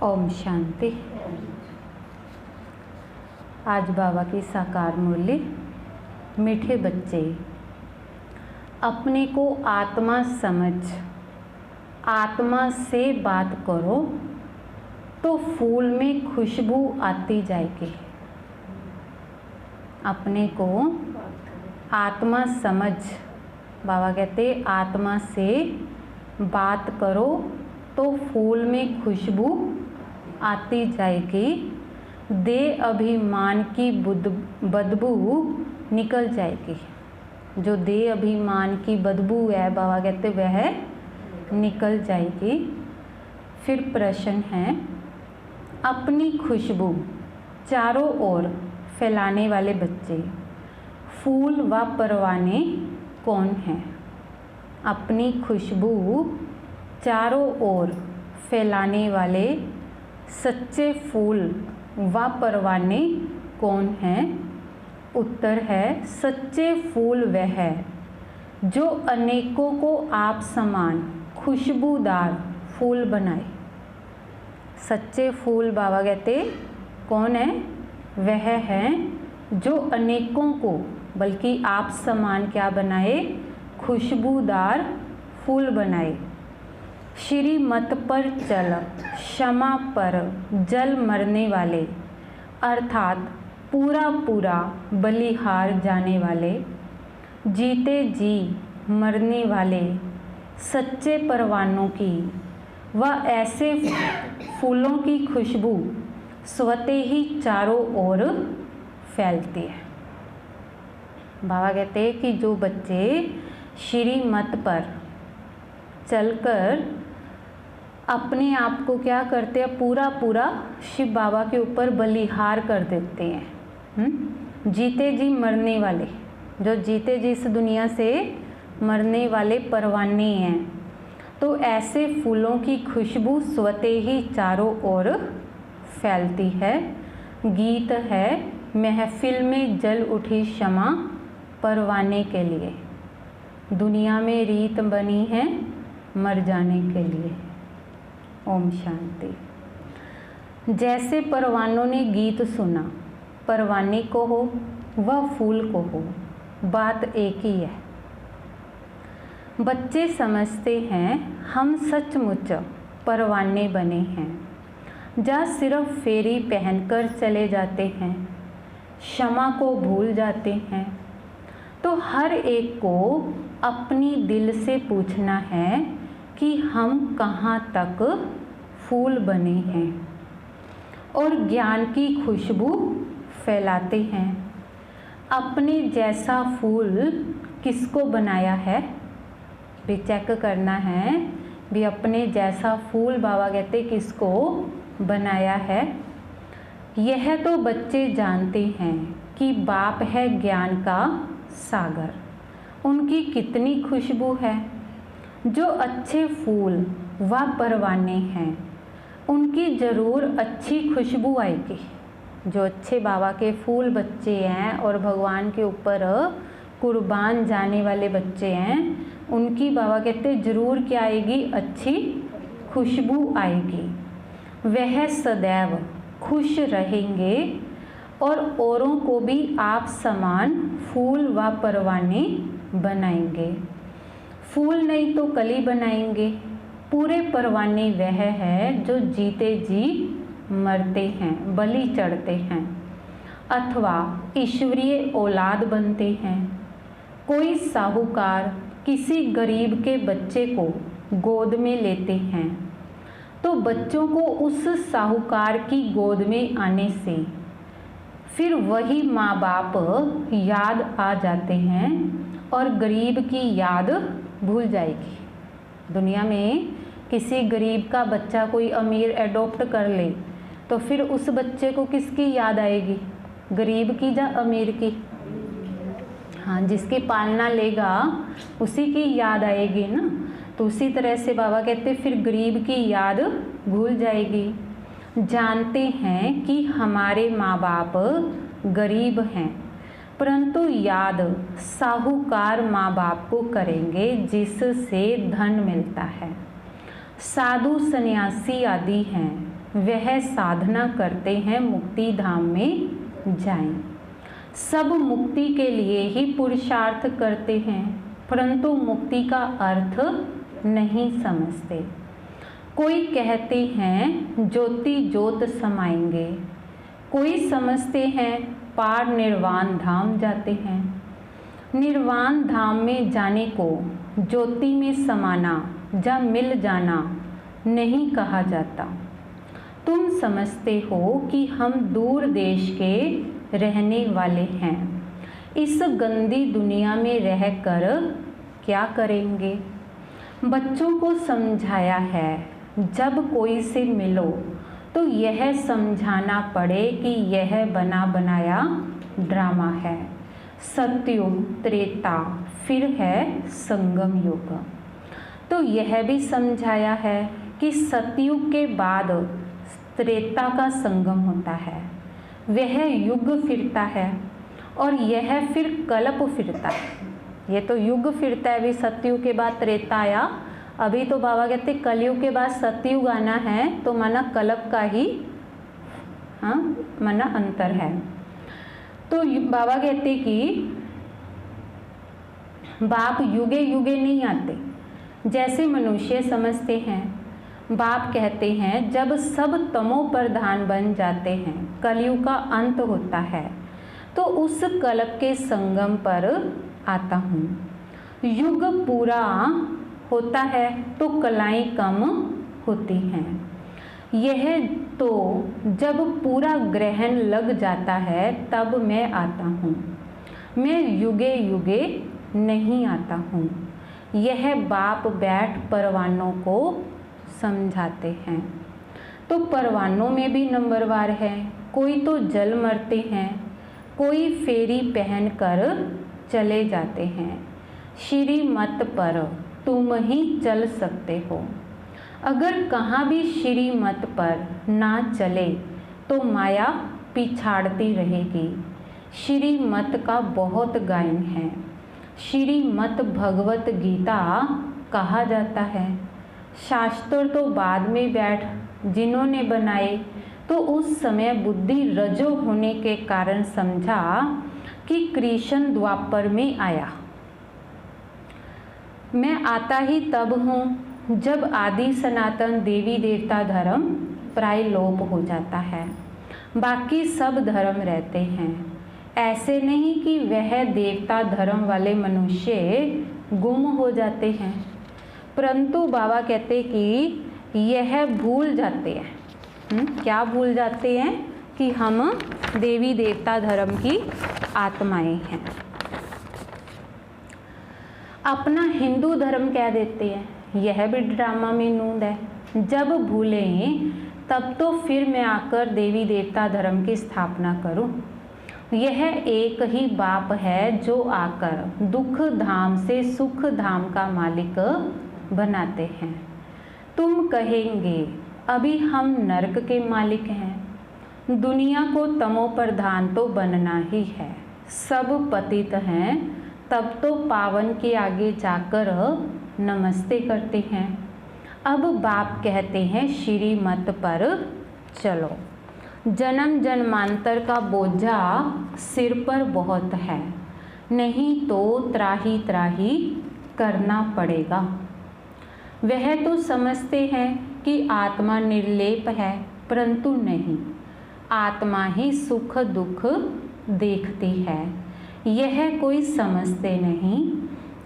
ओम शांति। आज बाबा की साकार मुरली। मीठे बच्चे, अपने को आत्मा समझ आत्मा से बात करो तो फूल में खुशबू आती जाएगी। अपने को आत्मा समझ, बाबा कहते आत्मा से बात करो तो फूल में खुशबू आती जाएगी। देह अभिमान की बदबू निकल जाएगी। जो देह अभिमान की बदबू है, बाबा कहते वह निकल जाएगी। फिर प्रश्न है, अपनी खुशबू चारों ओर फैलाने वाले बच्चे, फूल व परवाने कौन हैं? अपनी खुशबू चारों ओर फैलाने वाले सच्चे फूल व परवाने कौन हैं? उत्तर है, सच्चे फूल वह है जो अनेकों को आप समान खुशबूदार फूल बनाए। सच्चे फूल बाबा कहते कौन है? वह है जो अनेकों को, बल्कि आप समान क्या बनाए? खुशबूदार फूल बनाए। श्रीमत पर चल क्षमा पर जल मरने वाले, अर्थात पूरा पूरा बलिहार जाने वाले, जीते जी मरने वाले सच्चे परवानों की व ऐसे फूलों की खुशबू स्वतः ही चारों ओर फैलती है। बाबा कहते हैं कि जो बच्चे श्रीमत पर चलकर अपने आप को क्या करते हैं? पूरा पूरा शिव बाबा के ऊपर बलिहार कर देते हैं। जीते जी मरने वाले, जो जीते जी इस दुनिया से मरने वाले परवाने हैं, तो ऐसे फूलों की खुशबू स्वतः ही चारों ओर फैलती है। गीत है, महफिल में जल उठी क्षमा परवाने के लिए, दुनिया में रीत बनी है मर जाने के लिए। ओम शांति। जैसे परवानों ने गीत सुना, परवाने को हो व फूल को हो, बात एक ही है। बच्चे समझते हैं हम सचमुच परवाने बने हैं, जहाँ सिर्फ फेरी पहनकर चले जाते हैं, क्षमा को भूल जाते हैं। तो हर एक को अपनी दिल से पूछना है कि हम कहाँ तक फूल बने हैं और ज्ञान की खुशबू फैलाते हैं। अपने जैसा फूल किसको बनाया है? भी चेक करना है भी अपने जैसा फूल बाबा कहते किसको बनाया है। यह तो बच्चे जानते हैं कि बाप है ज्ञान का सागर, उनकी कितनी खुशबू है। जो अच्छे फूल व परवाने हैं, उनकी ज़रूर अच्छी खुशबू आएगी। जो अच्छे बाबा के फूल बच्चे हैं और भगवान के ऊपर कुर्बान जाने वाले बच्चे हैं, उनकी बाबा कहते ज़रूर क्या आएगी? अच्छी खुशबू आएगी। वह सदैव खुश रहेंगे और औरों को भी आप समान फूल व परवाने बनाएंगे। फूल नहीं तो कली बनाएंगे। पूरे परवाने वह है जो जीते जी मरते हैं, बलि चढ़ते हैं अथवा ईश्वरीय औलाद बनते हैं। कोई साहूकार किसी गरीब के बच्चे को गोद में लेते हैं तो बच्चों को उस साहूकार की गोद में आने से फिर वही माँ बाप याद आ जाते हैं और गरीब की याद भूल जाएगी। दुनिया में किसी गरीब का बच्चा कोई अमीर एडॉप्ट कर ले तो फिर उस बच्चे को किसकी याद आएगी? गरीब की या अमीर की? हाँ, जिसकी पालना लेगा उसी की याद आएगी ना। तो उसी तरह से बाबा कहते फिर गरीब की याद भूल जाएगी। जानते हैं कि हमारे माँ बाप गरीब हैं, परंतु याद साहूकार माँ बाप को करेंगे जिससे धन मिलता है। साधु सन्यासी आदि हैं वह साधना करते हैं मुक्ति धाम में जाएं। सब मुक्ति के लिए ही पुरुषार्थ करते हैं, परंतु मुक्ति का अर्थ नहीं समझते। कोई कहते हैं ज्योति ज्योत समाएंगे, कोई समझते हैं पार निर्वाण धाम जाते हैं। निर्वाण धाम में जाने को ज्योति में समाना या मिल जाना नहीं कहा जाता। तुम समझते हो कि हम दूर देश के रहने वाले हैं, इस गंदी दुनिया में रहकर क्या करेंगे। बच्चों को समझाया है जब कोई से मिलो तो यह समझाना पड़े कि यह बना बनाया ड्रामा है। सतयुग, त्रेता, फिर है संगम युग। तो यह भी समझाया है कि सतयुग के बाद त्रेता का संगम होता है, वह युग फिरता है और यह फिर कल्प फिरता है। ये तो युग फिरता है, अभी सतयुग के बाद त्रेता आया, अभी तो बाबा कहते कलयुग के बाद सतयुग आना है, तो माना कल्प का ही माना अंतर है। तो बाबा कहते कि बाप युगे युगे नहीं आते, जैसे मनुष्य समझते हैं। बाप कहते हैं जब सब तमो प्रधान बन जाते हैं, कलयुग का अंत होता है, तो उस कल्प के संगम पर आता हूँ। युग पूरा होता है तो कलाएं कम होती हैं। यह तो जब पूरा ग्रहण लग जाता है तब मैं आता हूँ, मैं युगे युगे नहीं आता हूँ। यह बाप बैठ परवानों को समझाते हैं। तो परवानों में भी नंबरवार है, कोई तो जल मरते हैं, कोई फेरी पहन कर चले जाते हैं। श्रीमत पर तुम ही चल सकते हो। अगर कहाँ भी श्रीमत पर ना चले तो माया पिछाड़ती रहेगी। श्रीमत का बहुत गायन है। श्रीमत भगवत गीता कहा जाता है। शास्त्र तो बाद में बैठ जिन्होंने बनाए, तो उस समय बुद्धि रजो होने के कारण समझा कि कृष्ण द्वापर में आया। मैं आता ही तब हूँ जब आदि सनातन देवी देवता धर्म प्राय लोप हो जाता है, बाकी सब धर्म रहते हैं। ऐसे नहीं कि वह देवता धर्म वाले मनुष्य गुम हो जाते हैं, परंतु बाबा कहते कि यह भूल जाते हैं। क्या भूल जाते हैं? कि हम देवी देवता धर्म की आत्माएं हैं। अपना हिंदू धर्म कह देते हैं, यह भी ड्रामा में नूंद है। जब भूलें तब तो फिर मैं आकर देवी देवता धर्म की स्थापना करूं। यह एक ही बाप है जो आकर दुख धाम से सुख धाम का मालिक बनाते हैं। तुम कहेंगे अभी हम नरक के मालिक हैं। दुनिया को तमो प्रधान तो बनना ही है। सब पतित हैं, तब तो पावन के आगे जाकर नमस्ते करते हैं। अब बाप कहते हैं श्रीमत पर चलो। जन्म जन्मांतर का बोझा सिर पर बहुत है, नहीं तो त्राही त्राही करना पड़ेगा। वह तो समझते हैं कि आत्मा निर्लेप है, परंतु नहीं, आत्मा ही सुख दुख देखती है। यह कोई समझते नहीं।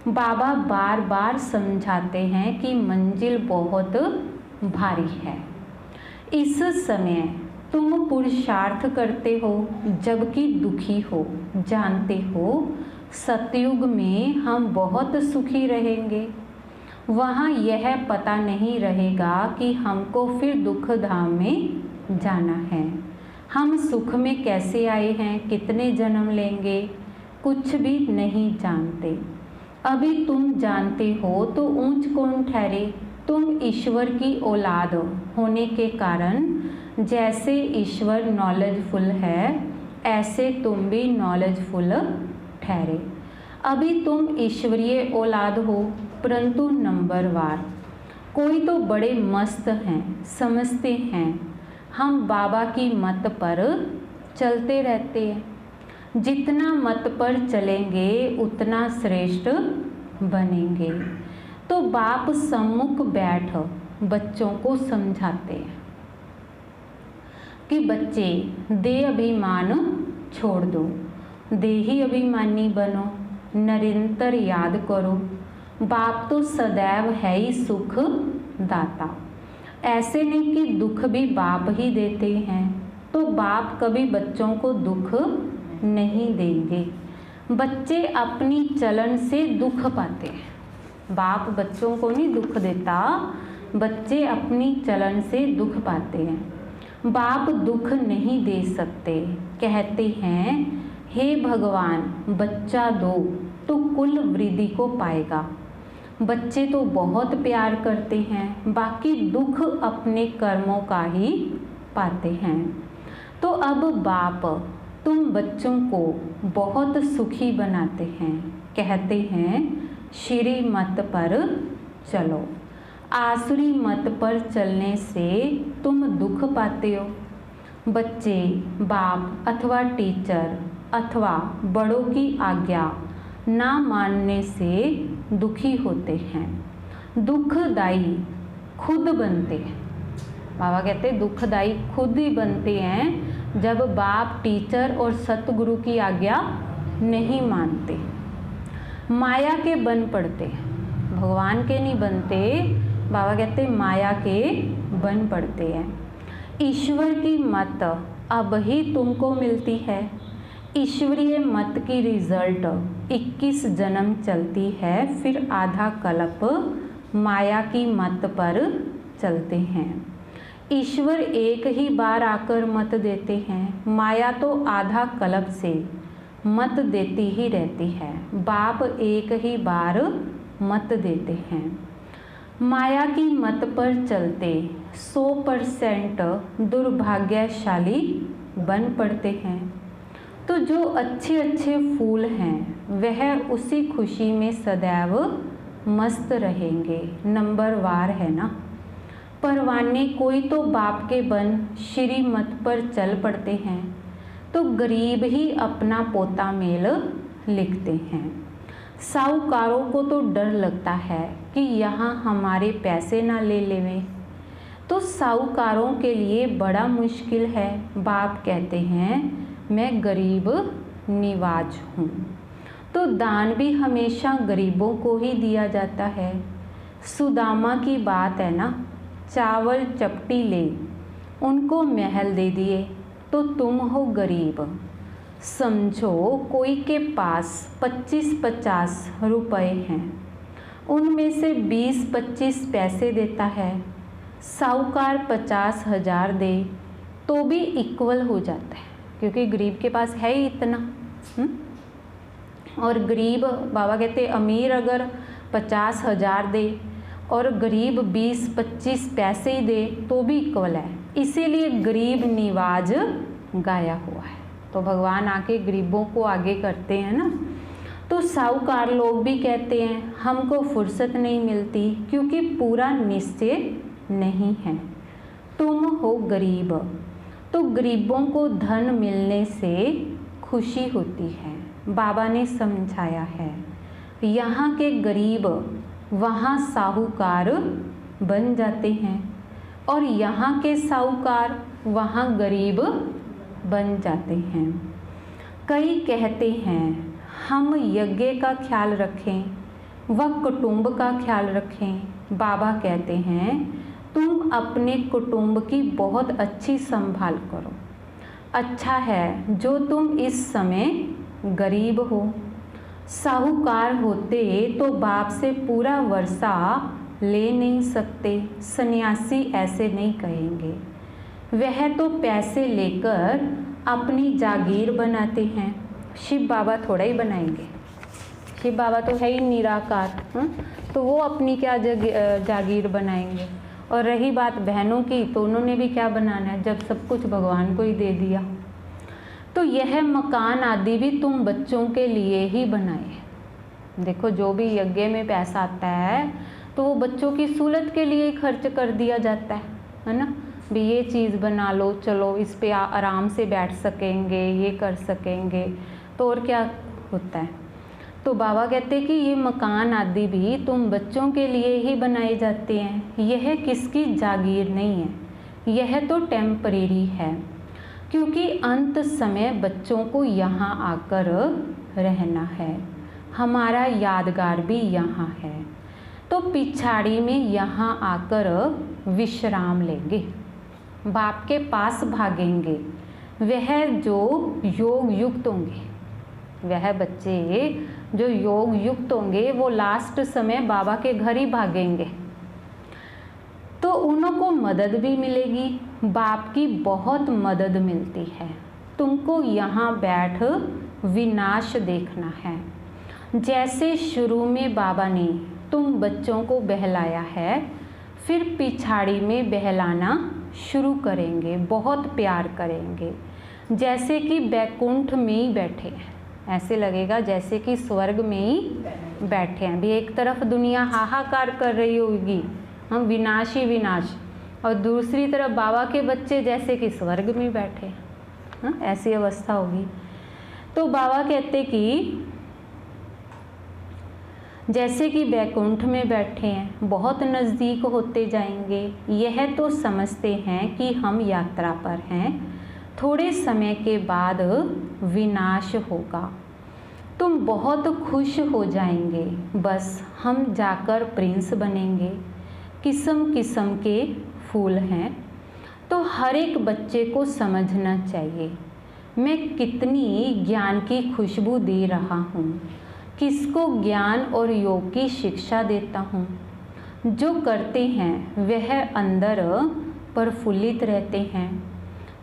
बाबा बार बार समझाते हैं कि मंजिल बहुत भारी है। इस समय तुम पुरुषार्थ करते हो जबकि दुखी हो। जानते हो सतयुग में हम बहुत सुखी रहेंगे। वहाँ यह पता नहीं रहेगा कि हमको फिर दुख धाम में जाना है। हम सुख में कैसे आए हैं, कितने जन्म लेंगे, कुछ भी नहीं जानते। अभी तुम जानते हो तो ऊंच कौन ठहरे। तुम ईश्वर की औलाद होने के कारण जैसे ईश्वर नॉलेजफुल है, ऐसे तुम भी नॉलेजफुल ठहरे। अभी तुम ईश्वरीय औलाद हो, परंतु नंबरवार। कोई तो बड़े मस्त हैं, समझते हैं, हम बाबा की मत पर चलते रहते हैं। जितना मत पर चलेंगे उतना श्रेष्ठ बनेंगे। तो बाप सम्मुख बैठ बच्चों को समझाते हैं कि बच्चे देह अभिमान छोड़ दो, देही अभिमानी बनो, निरंतर याद करो, बाप तो सदैव है ही सुख दाता। ऐसे नहीं कि दुख भी बाप ही देते हैं, तो बाप कभी बच्चों को दुख नहीं देंगे। बच्चे अपनी चलन से दुख पाते हैं। बाप बच्चों को नहीं दुख देता, बच्चे अपनी चलन से दुख पाते हैं। बाप दुख नहीं दे सकते, कहते हैं हे भगवान बच्चा दो तो कुल वृद्धि को पाएगा। बच्चे तो बहुत प्यार करते हैं, बाकी दुख अपने कर्मों का ही पाते हैं। तो अब बाप तुम बच्चों को बहुत सुखी बनाते हैं, कहते हैं श्री मत पर चलो। आसुरी मत पर चलने से तुम दुख पाते हो। बच्चे बाप अथवा टीचर अथवा बड़ों की आज्ञा ना मानने से दुखी होते हैं। दुखदाई खुद बनते हैं। बाबा कहते हैं दुखदाई खुद ही बनते हैं जब बाप टीचर और सतगुरु की आज्ञा नहीं मानते। माया के बन पड़ते हैं, भगवान के नहीं बनते। बाबा कहते हैं माया के बन पड़ते हैं। ईश्वर की मत अब ही तुमको मिलती है। ईश्वरीय मत की रिजल्ट 21 जन्म चलती है, फिर आधा कल्प माया की मत पर चलते हैं। ईश्वर एक ही बार आकर मत देते हैं, माया तो आधा कल्प से मत देती ही रहती है। बाप एक ही बार मत देते हैं। माया की मत पर चलते 100% दुर्भाग्यशाली बन पड़ते हैं। तो जो अच्छे अच्छे फूल हैं वह उसी खुशी में सदैव मस्त रहेंगे। नंबर वार है ना। परवाने कोई तो बाप के बन श्री मत पर चल पड़ते हैं, तो गरीब ही अपना पोता मेल लिखते हैं। साहूकारों को तो डर लगता है कि यहाँ हमारे पैसे ना ले लेवें, तो साहूकारों के लिए बड़ा मुश्किल है। बाप कहते हैं मैं गरीब निवाज हूँ। तो दान भी हमेशा गरीबों को ही दिया जाता है। सुदामा की बात है ना, चावल चपटी ले उनको महल दे दिए, तो तुम हो गरीब। समझो कोई के पास 25-50 रुपए हैं, उनमें से 20-25 पैसे देता है, साहूकार 50,000 दे तो भी इक्वल हो जाता है, क्योंकि गरीब के पास है ही इतना। और गरीब बाबा कहते अमीर अगर 50,000 दे और गरीब 20-25 पैसे ही दे तो भी इक्वल है। इसीलिए गरीब निवाज गाया हुआ है। तो भगवान आके गरीबों को आगे करते हैं ना। तो साहूकार लोग भी कहते हैं हमको फुर्सत नहीं मिलती, क्योंकि पूरा निश्चय नहीं है। तुम हो गरीब, तो गरीबों को धन मिलने से खुशी होती है। बाबा ने समझाया है यहाँ के गरीब वहाँ साहूकार बन जाते हैं, और यहाँ के साहूकार वहाँ गरीब बन जाते हैं। कई कहते हैं हम यज्ञ का ख्याल रखें व कुटुंब का ख्याल रखें। बाबा कहते हैं तुम अपने कुटुंब की बहुत अच्छी संभाल करो। अच्छा है जो तुम इस समय गरीब हो। साहूकार होते तो बाप से पूरा वर्षा ले नहीं सकते। सन्यासी ऐसे नहीं कहेंगे, वह तो पैसे लेकर अपनी जागीर बनाते हैं। शिव बाबा थोड़ा ही बनाएंगे, शिव बाबा तो है ही निराकार, तो वो अपनी क्या जागीर बनाएंगे। और रही बात बहनों की, तो उन्होंने भी क्या बनाना है जब सब कुछ भगवान को ही दे दिया। तो यह मकान आदि भी तुम बच्चों के लिए ही बनाए। देखो जो भी यज्ञ में पैसा आता है तो वो बच्चों की सहूलत के लिए ही खर्च कर दिया जाता है ना। भी ये चीज़ बना लो, चलो इस पे आराम से बैठ सकेंगे, ये कर सकेंगे, तो और क्या होता है। तो बाबा कहते हैं कि ये मकान आदि भी तुम बच्चों के लिए ही बनाए जाते हैं, यह किसकी जागीर नहीं है, यह तो टेम्परेरी है, क्योंकि अंत समय बच्चों को यहाँ आकर रहना है, हमारा यादगार भी यहाँ है, तो पिछाड़ी में यहाँ आकर विश्राम लेंगे, बाप के पास भागेंगे। वह जो योग युक्त होंगे, वह बच्चे जो योग युक्त होंगे वो लास्ट समय बाबा के घर ही भागेंगे, तो उनको मदद भी मिलेगी, बाप की बहुत मदद मिलती है। तुमको यहाँ बैठ विनाश देखना है। जैसे शुरू में बाबा ने तुम बच्चों को बहलाया है, फिर पिछाड़ी में बहलाना शुरू करेंगे, बहुत प्यार करेंगे, जैसे कि बैकुंठ में ही बैठे हैं, ऐसे लगेगा जैसे कि स्वर्ग में ही बैठे हैं। भी एक तरफ दुनिया हाहाकार कर रही होगी, हम विनाश ही विनाश, और दूसरी तरफ बाबा के बच्चे जैसे कि स्वर्ग में बैठे हैं, ऐसी अवस्था होगी। तो बाबा कहते कि जैसे कि बैकुंठ में बैठे हैं, बहुत नज़दीक होते जाएंगे, यह तो समझते हैं कि हम यात्रा पर हैं, थोड़े समय के बाद विनाश होगा, तुम बहुत खुश हो जाएंगे, बस हम जाकर प्रिंस बनेंगे। किस्म किस्म के फूल हैं, तो हर एक बच्चे को समझना चाहिए मैं कितनी ज्ञान की खुशबू दे रहा हूँ, किसको ज्ञान और योग की शिक्षा देता हूँ। जो करते हैं वह अंदर प्रफुल्लित रहते हैं।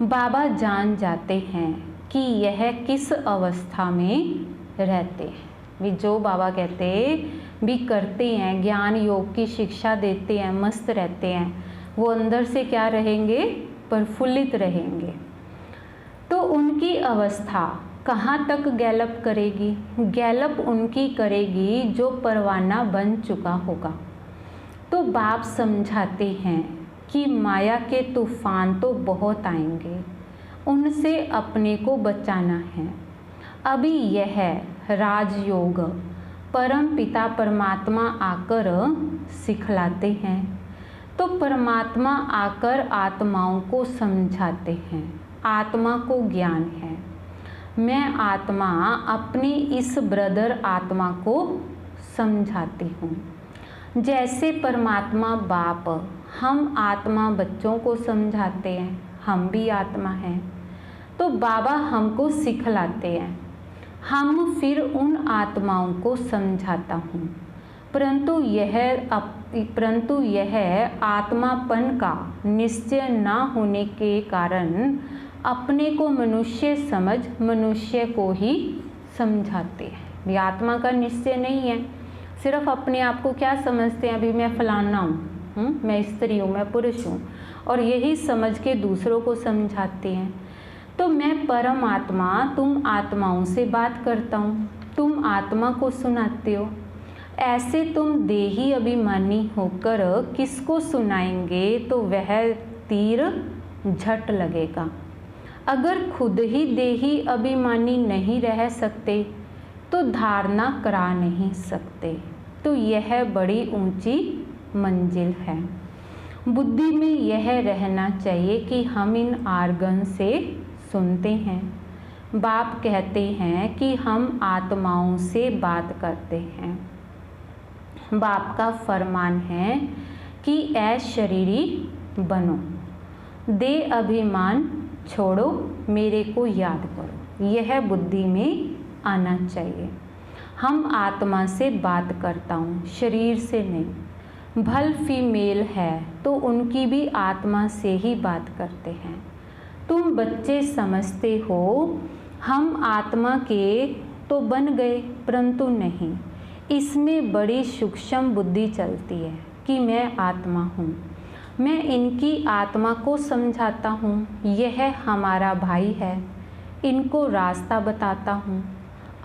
बाबा जान जाते हैं कि यह किस अवस्था में रहते हैं। भी जो बाबा कहते भी करते हैं, ज्ञान योग की शिक्षा देते हैं, मस्त रहते हैं, वो अंदर से क्या रहेंगे, प्रफुल्लित रहेंगे। तो उनकी अवस्था कहाँ तक गैलप करेगी, गैलप उनकी करेगी जो परवाना बन चुका होगा। तो बाप समझाते हैं कि माया के तूफान तो बहुत आएंगे, उनसे अपने को बचाना है। अभी यह राजयोग परम पिता परमात्मा आकर सिखलाते हैं, तो परमात्मा आकर आत्माओं को समझाते हैं। आत्मा को ज्ञान है, मैं आत्मा अपनी इस ब्रदर आत्मा को समझाती हूँ। जैसे परमात्मा बाप हम आत्मा बच्चों को समझाते हैं, हम भी आत्मा हैं, तो बाबा हमको सिखलाते हैं, हम फिर उन आत्माओं को समझाता हूँ। परंतु यह आत्मापन का निश्चय ना होने के कारण अपने को मनुष्य समझ मनुष्य को ही समझाते हैं। ये आत्मा का निश्चय नहीं है, सिर्फ अपने आप को क्या समझते हैं, अभी मैं फलाना हूँ, मैं स्त्री हूँ, मैं पुरुष हूँ, और यही समझ के दूसरों को समझाते हैं। तो मैं परम आत्मा तुम आत्माओं से बात करता हूँ, तुम आत्मा को सुनाते हो। ऐसे तुम देही अभिमानी होकर किसको सुनाएंगे तो वह तीर झट लगेगा। अगर खुद ही देही अभिमानी नहीं रह सकते तो धारणा करा नहीं सकते, तो यह बड़ी ऊंची मंजिल है। बुद्धि में यह रहना चाहिए कि हम इन आर्गन से सुनते हैं। बाप कहते हैं कि हम आत्माओं से बात करते हैं। बाप का फरमान है कि ऐ शरीरी बनो, दे अभिमान छोड़ो, मेरे को याद करो। यह बुद्धि में आना चाहिए। हम आत्मा से बात करता हूँ, शरीर से नहीं। भल फीमेल है तो उनकी भी आत्मा से ही बात करते हैं। तुम बच्चे समझते हो हम आत्मा के तो बन गए, परंतु नहीं, इसमें बड़ी सूक्ष्म बुद्धि चलती है कि मैं आत्मा हूँ। मैं इनकी आत्मा को समझाता हूँ, यह हमारा भाई है, इनको रास्ता बताता हूँ।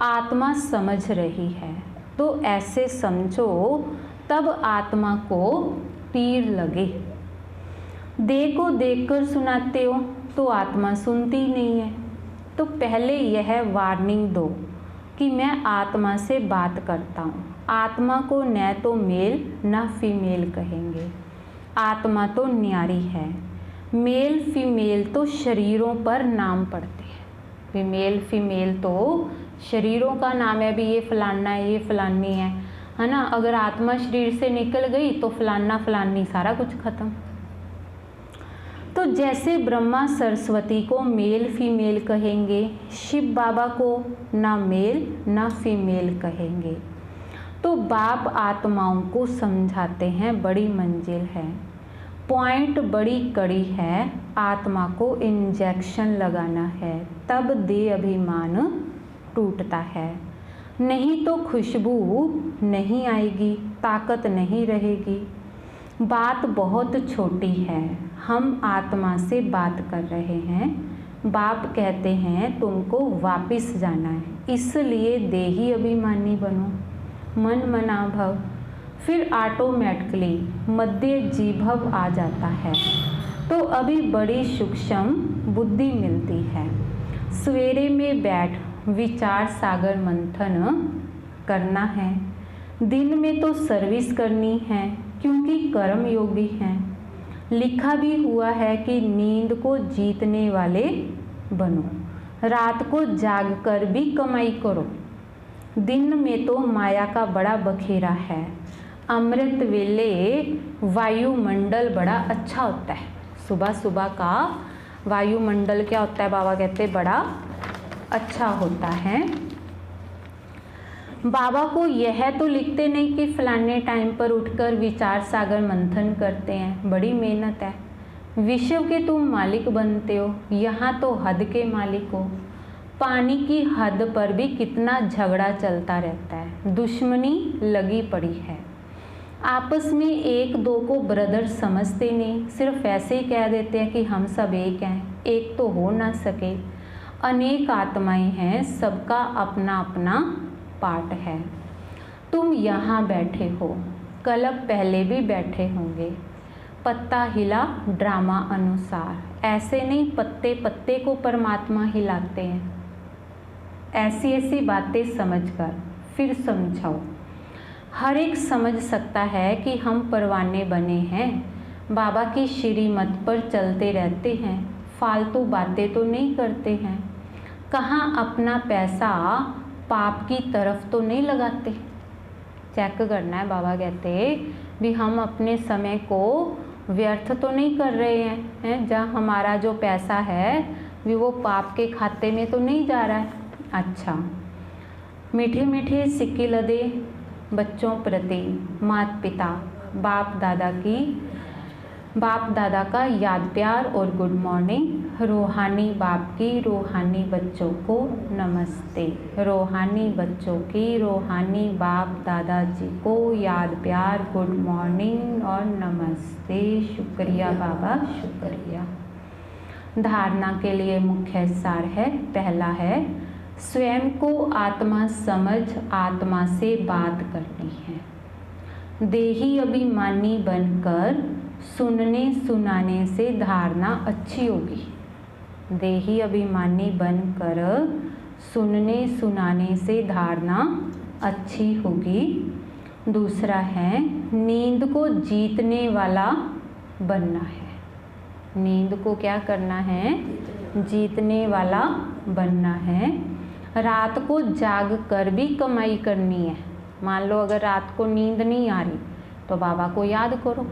आत्मा समझ रही है, तो ऐसे समझो, तब आत्मा को तीर लगे। देह को देखकर सुनाते हो तो आत्मा सुनती नहीं है। तो पहले यह वार्निंग दो कि मैं आत्मा से बात करता हूँ। आत्मा को न तो मेल न फीमेल कहेंगे, आत्मा तो न्यारी है। मेल फीमेल तो शरीरों पर नाम पड़ते हैं। फीमेल फीमेल तो शरीरों का नाम है, भी ये फलाना है, ये फलानी है ना। अगर आत्मा शरीर से निकल गई तो फलाना फलानी सारा कुछ खत्म। तो जैसे ब्रह्मा सरस्वती को मेल फीमेल कहेंगे, शिव बाबा को ना मेल ना फीमेल कहेंगे। तो बाप आत्माओं को समझाते हैं बड़ी मंजिल है, पॉइंट बड़ी कड़ी है, आत्मा को इंजेक्शन लगाना है, तब देह अभिमान टूटता है। नहीं तो खुशबू नहीं आएगी, ताकत नहीं रहेगी। बात बहुत छोटी है, हम आत्मा से बात कर रहे हैं। बाप कहते हैं तुमको वापिस जाना है, इसलिए देही अभिमानी बनो, मन मना भव। फिर ऑटोमेटिकली मध्य जीभव आ जाता है। तो अभी बड़ी सूक्ष्म बुद्धि मिलती है। सवेरे में बैठ विचार सागर मंथन करना है। दिन में तो सर्विस करनी है, क्योंकि कर्म योगी हैं। लिखा भी हुआ है कि नींद को जीतने वाले बनो, रात को जाग कर भी कमाई करो। दिन में तो माया का बड़ा बखेरा है। अमृत वेले वायुमंडल बड़ा अच्छा होता है। सुबह सुबह का वायुमंडल क्या होता है, बाबा कहते हैं बड़ा अच्छा होता है। बाबा को यह तो लिखते नहीं कि फलाने टाइम पर उठकर विचार सागर मंथन करते हैं, बड़ी मेहनत है। विश्व के तुम मालिक बनते हो, यहाँ तो हद के मालिक हो। पानी की हद पर भी कितना झगड़ा चलता रहता है, दुश्मनी लगी पड़ी है। आपस में एक दो को ब्रदर समझते नहीं, सिर्फ ऐसे ही कह देते हैं कि हम सब एक हैं। एक तो हो ना सके, अनेक आत्माएं हैं, सबका अपना अपना पार्ट है। तुम यहाँ बैठे हो, कल पहले भी बैठे होंगे। पत्ता हिला ड्रामा अनुसार, ऐसे नहीं पत्ते पत्ते को परमात्मा हिलाते हैं। ऐसी ऐसी बातें समझकर फिर समझाओ। हर एक समझ सकता है कि हम परवाने बने हैं, बाबा की श्रीमत पर चलते रहते हैं, फालतू बातें तो नहीं करते हैं। कहाँ अपना पैसा पाप की तरफ तो नहीं लगाते। चेक करना है, बाबा कहते भी हम अपने समय को व्यर्थ तो नहीं कर रहे हैं, जहाँ हमारा जो पैसा है भी वो पाप के खाते में तो नहीं जा रहा है। अच्छा, मीठे मीठे सिक्के लदे बच्चों प्रति माता पिता बाप दादा का याद प्यार और गुड मॉर्निंग। रूहानी बाप की रूहानी बच्चों को नमस्ते। रूहानी बच्चों की रूहानी बाप दादाजी को याद प्यार गुड मॉर्निंग और नमस्ते। शुक्रिया बाबा, शुक्रिया। धारणा के लिए मुख्य सार है, पहला है स्वयं को आत्मा समझ आत्मा से बात करनी है। देही अभिमानी बनकर सुनने सुनाने से धारणा अच्छी होगी। देही अभिमानी बनकर सुनने सुनाने से धारणा अच्छी होगी। दूसरा है नींद को जीतने वाला बनना है। नींद को क्या करना है? जीतने वाला बनना है। रात को जाग कर भी कमाई करनी है। मान लो अगर रात को नींद नहीं आ रही तो बाबा को याद करो।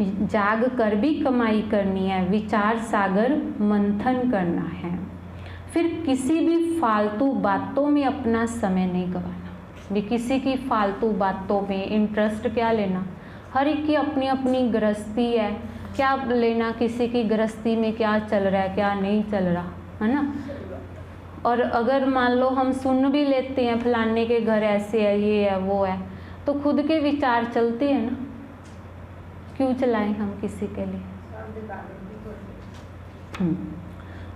जाग कर भी कमाई करनी है, विचार सागर मंथन करना है। फिर किसी भी फालतू बातों में अपना समय नहीं गंवाना। भी किसी की फालतू बातों में इंटरेस्ट क्या लेना? हर एक की अपनी अपनी गृहस्थी है, क्या लेना किसी की गृहस्थी में क्या चल रहा है क्या नहीं चल रहा, है ना। और अगर मान लो हम सुन भी लेते हैं फलाने के घर ऐसे है, ये है, वो है, तो खुद के विचार चलते हैं ना, क्यों चलाएं हम किसी के लिए।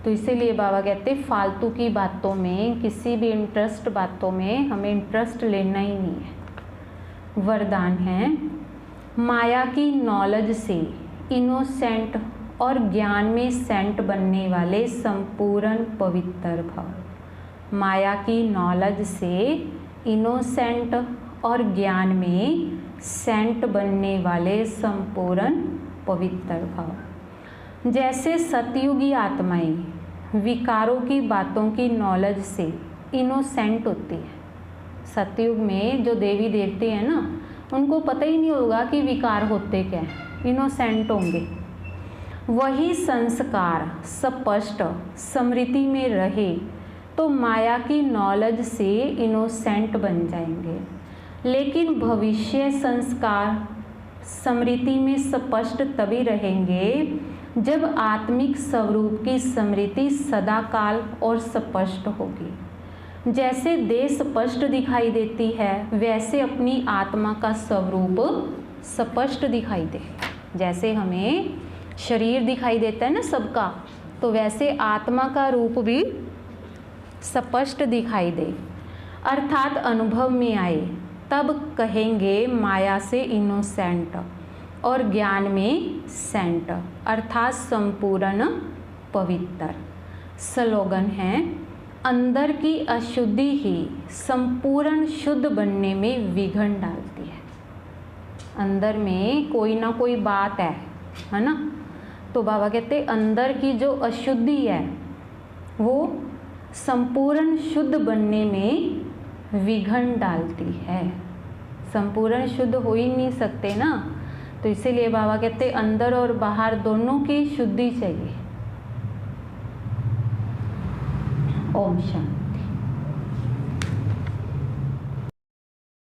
तो इसीलिए बाबा कहते फालतू की बातों में, किसी भी इंटरेस्ट बातों में हमें इंटरेस्ट लेना ही नहीं है। वरदान है माया की नॉलेज से इनोसेंट और ज्ञान में सेंट बनने वाले संपूर्ण पवित्र भव। माया की नॉलेज से इनोसेंट और ज्ञान में सेंट बनने वाले संपूर्ण पवित्र भव। जैसे सतयुगी आत्माएं विकारों की बातों की नॉलेज से इनोसेंट होती है। सतयुग में जो देवी देवते हैं ना, उनको पता ही नहीं होगा कि विकार होते क्या हैं, इनोसेंट होंगे। वही संस्कार स्पष्ट स्मृति में रहे तो माया की नॉलेज से इनोसेंट बन जाएंगे। लेकिन भविष्य संस्कार स्मृति में स्पष्ट तभी रहेंगे जब आत्मिक स्वरूप की स्मृति सदाकाल और स्पष्ट होगी। जैसे देह स्पष्ट दिखाई देती है, वैसे अपनी आत्मा का स्वरूप स्पष्ट दिखाई दे। जैसे हमें शरीर दिखाई देता है ना सबका, तो वैसे आत्मा का रूप भी स्पष्ट दिखाई दे, अर्थात अनुभव में आए। तब कहेंगे माया से इनोसेंट और ज्ञान में सेंट, अर्थात संपूर्ण पवित्र। स्लोगन है, अंदर की अशुद्धि ही संपूर्ण शुद्ध बनने में विघ्न डालती है। अंदर में कोई ना कोई बात है ना, तो बाबा कहते अंदर की जो अशुद्धि है वो संपूर्ण शुद्ध बनने में विघ्न डालती है। संपूर्ण शुद्ध हो ही नहीं सकते ना, तो इसीलिए बाबा कहते अंदर और बाहर दोनों की शुद्धि चाहिए। ओम शांति।